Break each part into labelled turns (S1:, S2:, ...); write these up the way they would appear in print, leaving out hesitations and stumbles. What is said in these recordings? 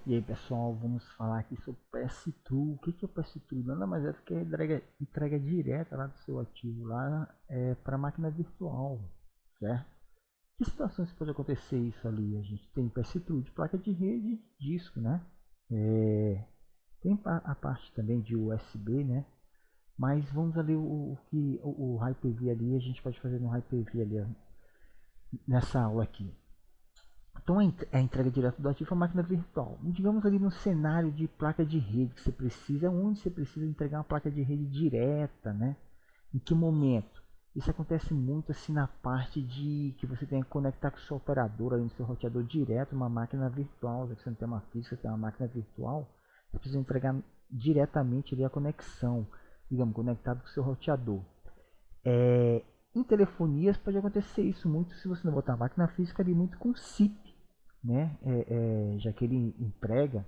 S1: E aí pessoal, vamos falar aqui sobre o PS True. O que é o PS True? Nada mais é do que a entrega direta lá do seu ativo lá para a máquina virtual, certo? Que situações pode acontecer isso ali? A gente tem PS True de placa de rede e disco, né? Tem a parte também de USB, né? Mas vamos ali o que o Hyper-V ali, a gente pode fazer no Hyper-V ali nessa aula aqui. Então é a entrega direta do ativo à máquina virtual. Digamos ali no cenário de placa de rede que você precisa, onde você precisa entregar uma placa de rede direta, né? Em que momento? Isso acontece muito assim na parte de que você tem que conectar com o seu operador, aí no seu roteador direto, uma máquina virtual. Se você não tem uma física, você tem uma máquina virtual, você precisa entregar diretamente ali a conexão, digamos, conectado com o seu roteador. Em telefonias pode acontecer isso muito se você não botar a máquina física ali muito com SIP, né? Já que ele emprega,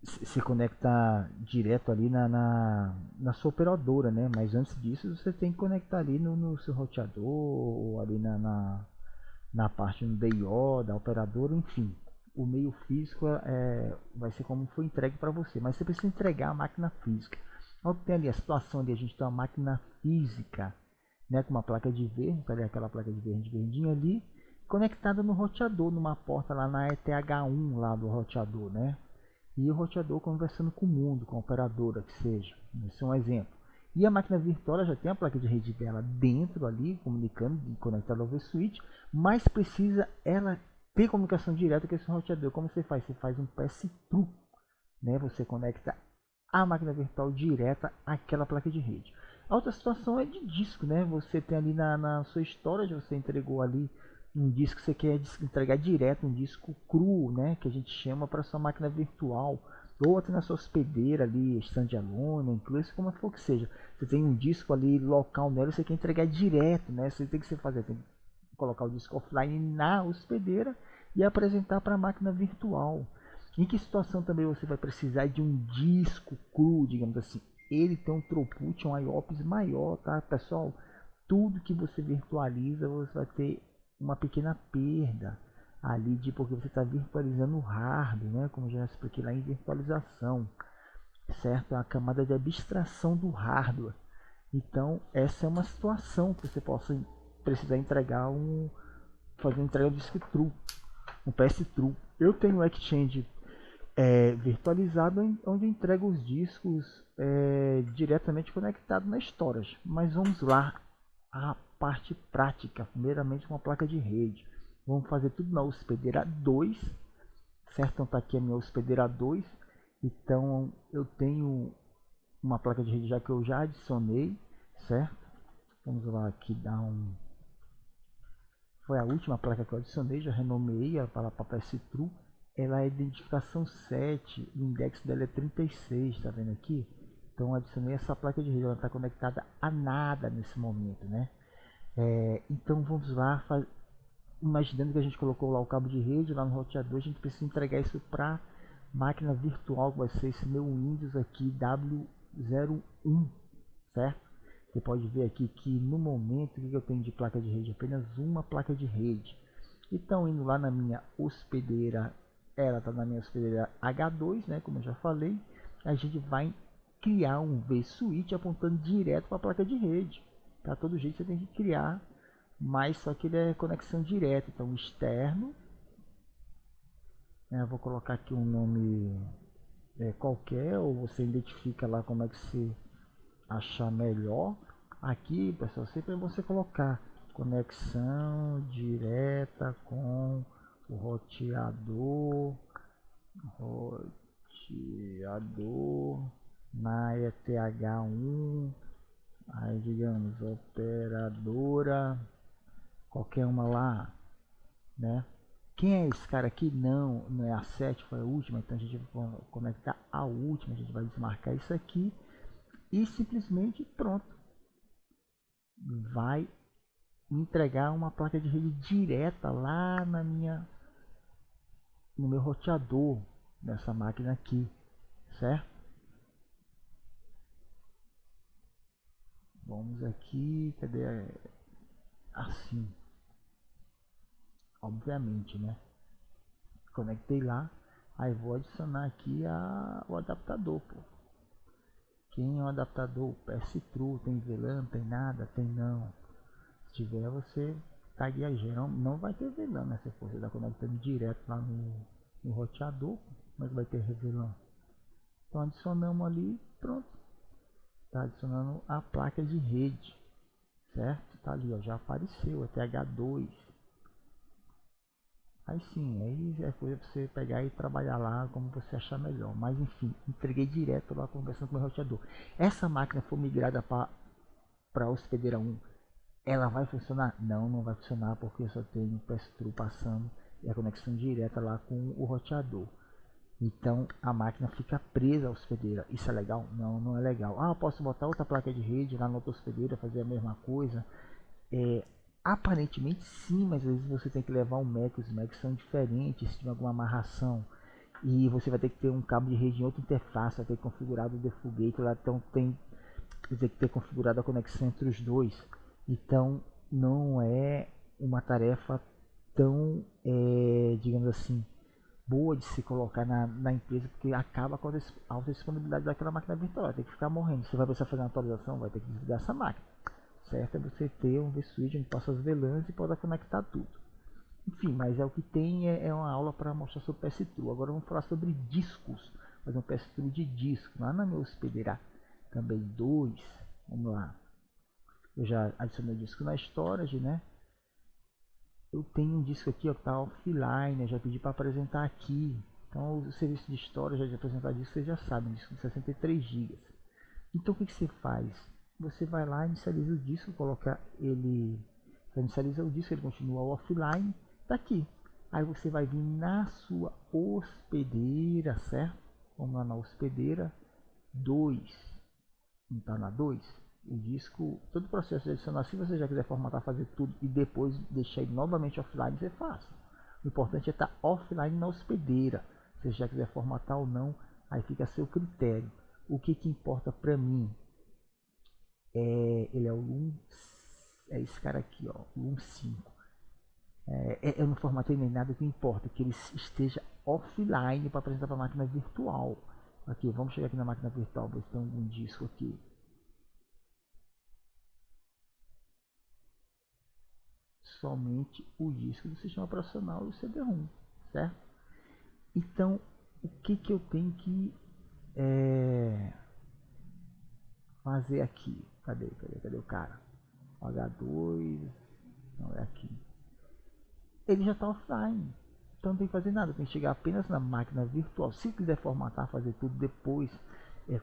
S1: se conecta direto ali na sua operadora, né? Mas antes disso você tem que conectar ali no seu roteador ou ali na parte do DIO da operadora, enfim. O meio físico vai ser como foi entregue para você, mas você precisa entregar a máquina física. Então tem ali a situação de a gente ter uma máquina física, né, com uma placa de verde, tá ali aquela placa de verde verdinha ali, conectada no roteador, numa porta lá na ETH1 lá do roteador, né? E o roteador conversando com o mundo, com a operadora que seja. Esse é um exemplo. E a máquina virtual já tem a placa de rede dela dentro ali, comunicando, conectada ao vSwitch, mas precisa ela ter comunicação direta com esse roteador. Como você faz? Você faz um pass-through, né? Você conecta a máquina virtual direta àquela placa de rede. A outra situação é de disco, né? Você tem ali na sua storage, você entregou ali um disco que você quer entregar direto, um disco cru, né? Que a gente chama para sua máquina virtual. Ou até na sua hospedeira ali, standalone, inclusive como for que seja. Você tem um disco ali local nela, você quer entregar direto, né? Você tem que fazer, tem que colocar o disco offline na hospedeira e apresentar para a máquina virtual. Em que situação também você vai precisar de um disco cru, digamos assim? Ele tem um throughput, um IOPS maior, tá, pessoal? Tudo que você virtualiza, você vai ter uma pequena perda ali de porque você está virtualizando o hardware, né? Como já expliquei lá em virtualização, certo? É a camada de abstração do hardware. Então, essa é uma situação que você possa precisar entregar fazer uma entrega de disco true, um PS True. Eu tenho o Exchange virtualizado onde eu entrego os discos diretamente conectado na storage. Mas vamos lá, a parte prática, primeiramente uma placa de rede. Vamos fazer tudo na hospedeira 2, certo? Então tá aqui a minha hospedeira 2. Então eu tenho uma placa de rede já que eu já adicionei, certo? Vamos lá aqui dar um. Foi a última placa que eu adicionei, já renomeei ela para PS True. Ela é identificação 7, o index dela é 36, tá vendo aqui? Então adicionei essa placa de rede, ela está conectada a nada nesse momento, né? Então vamos lá, imaginando que a gente colocou lá o cabo de rede lá no roteador, a gente precisa entregar isso para máquina virtual, que vai ser esse meu Windows aqui W01, certo? Você pode ver aqui que no momento que eu tenho de placa de rede, apenas uma placa de rede. Então indo lá na minha hospedeira, ela está na minha hospedeira H2, né, como eu já falei, a gente vai criar um vSwitch apontando direto para a placa de rede. Para todo jeito você tem que criar, mas só que ele é conexão direta, então externo, né, eu vou colocar aqui um nome qualquer, ou você identifica lá como é que se achar melhor. Aqui, pessoal, sempre é você colocar conexão direta com o roteador na ETH1, aí digamos operadora, qualquer uma lá, né? Quem é esse cara aqui? Não é a 7, foi a última, então a gente vai conectar a última, a gente vai desmarcar isso aqui e simplesmente pronto. Vai entregar uma placa de rede direta lá no meu roteador nessa máquina aqui, certo? Vamos aqui, cadê? Assim, obviamente, né? Conectei lá. Aí vou adicionar aqui o adaptador, pô. Quem é o adaptador? PS-True, tem VLAN, não tem nada? Tem não. Se tiver, você tagueia geral, não vai ter VLAN, né? Se você está conectando direto lá no roteador, como é que vai ter VLAN? Então adicionamos ali, pronto. Está adicionando a placa de rede, certo? Tá ali, ó, já apareceu, é TH2. Aí sim, aí é coisa pra você pegar e trabalhar lá como você achar melhor. Mas enfim, entreguei direto lá conversando com o meu roteador. Essa máquina for migrada para a hospedeira 1, ela vai funcionar? Não, não vai funcionar porque eu só tenho o pass-through passando e a conexão direta lá com o roteador. Então a máquina fica presa à hospedeira. Isso é legal? Não, não é legal. Ah, eu posso botar outra placa de rede lá na outra hospedeira, fazer a mesma coisa. Aparentemente sim, mas às vezes você tem que levar um Mac, os Macs são diferentes, se tiver alguma amarração. E você vai ter que ter um cabo de rede em outra interface, vai ter configurado o Defugate lá, então tem que ter configurado a conexão entre os dois. Então não é uma tarefa tão, digamos assim, boa de se colocar na empresa, porque acaba com a alta disponibilidade daquela máquina virtual. Vai ter que ficar morrendo. Você vai precisar fazer uma atualização, vai ter que desligar essa máquina. Certo? É você ter um vSwitch onde passa as VLANs e pode conectar tudo. Enfim, mas é o que tem, é uma aula para mostrar sobre PS-True. Agora vamos falar sobre discos. Fazer um PS-True de disco. Lá na minha hospedeira também 2. Vamos lá. Eu já adicionei o disco na storage, né? Eu tenho um disco aqui, ó, que está offline. Eu já pedi para apresentar aqui. Então o serviço de storage de apresentar disco, vocês já sabem, disco de 63 GB. Então o que você faz? Você vai lá, inicializa o disco, coloca ele, você inicializa o disco, ele continua offline, tá aqui. Aí você vai vir na sua hospedeira, certo? Vamos lá na hospedeira 2. Não tá na 2? O disco, todo o processo de adicionar, se você já quiser formatar, fazer tudo e depois deixar ele novamente offline, você faz. O importante é estar offline na hospedeira. Se você já quiser formatar ou não, aí fica a seu critério. O que importa para mim ele é o LUM, é esse cara aqui, ó, LUM 5. Eu não formatei nem nada, o que importa que ele esteja offline para apresentar para a máquina virtual. Aqui, vamos chegar aqui na máquina virtual, ver se tem algum disco aqui. Somente o disco do sistema operacional e o CD-ROM, certo? Então, o que eu tenho que fazer aqui? Cadê o cara? H2, não é aqui. Ele já está offline. Então não tem que fazer nada, tem que chegar apenas na máquina virtual. Se quiser formatar, fazer tudo depois,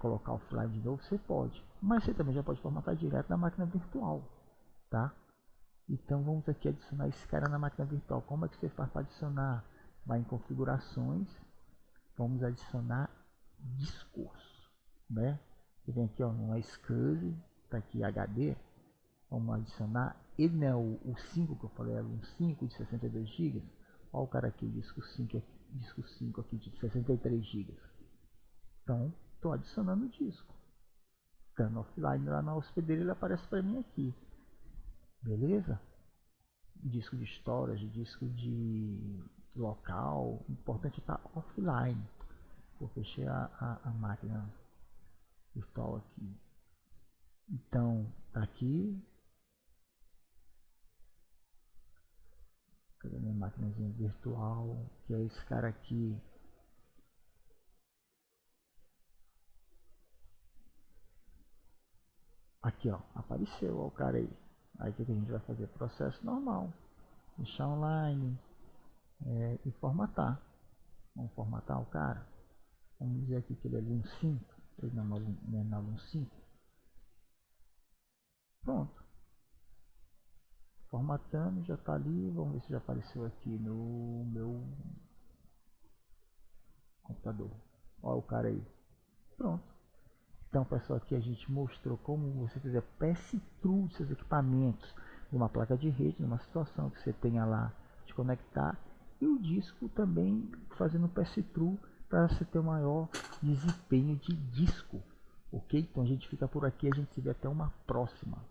S1: colocar offline de novo, você pode. Mas você também já pode formatar direto na máquina virtual, tá? Então vamos aqui adicionar esse cara na máquina virtual. Como é que você faz para adicionar? Vai em configurações, vamos adicionar discos, né? Você vem aqui, ó, no SCSI, tá aqui HD. Vamos adicionar, ele não é o 5 que eu falei, era um 5 de 62 GB. Olha o cara aqui, o disco 5 aqui de 63 GB. Então, estou adicionando o disco. Estando offline lá na hospedeira, ele aparece para mim aqui. Beleza? Disco de storage, disco de local. O importante é estar offline. Vou fechar a máquina virtual aqui. Então, tá aqui. Cadê minha máquinazinha virtual? Que é esse cara aqui. Aqui, ó, apareceu ó, o cara aí. Aí o que a gente vai fazer? Processo normal. Deixar online e formatar. Vamos formatar o cara. Vamos dizer aqui que ele é um 5. Ele não é um 5. Pronto. Formatando, já está ali. Vamos ver se já apareceu aqui no meu computador. Olha o cara aí. Pronto. Então, pessoal, aqui a gente mostrou como você fizer pass-through dos seus equipamentos numa placa de rede, numa situação que você tenha lá de conectar, e o disco também fazendo pass-through para você ter um maior desempenho de disco. Ok? Então a gente fica por aqui, a gente se vê até uma próxima.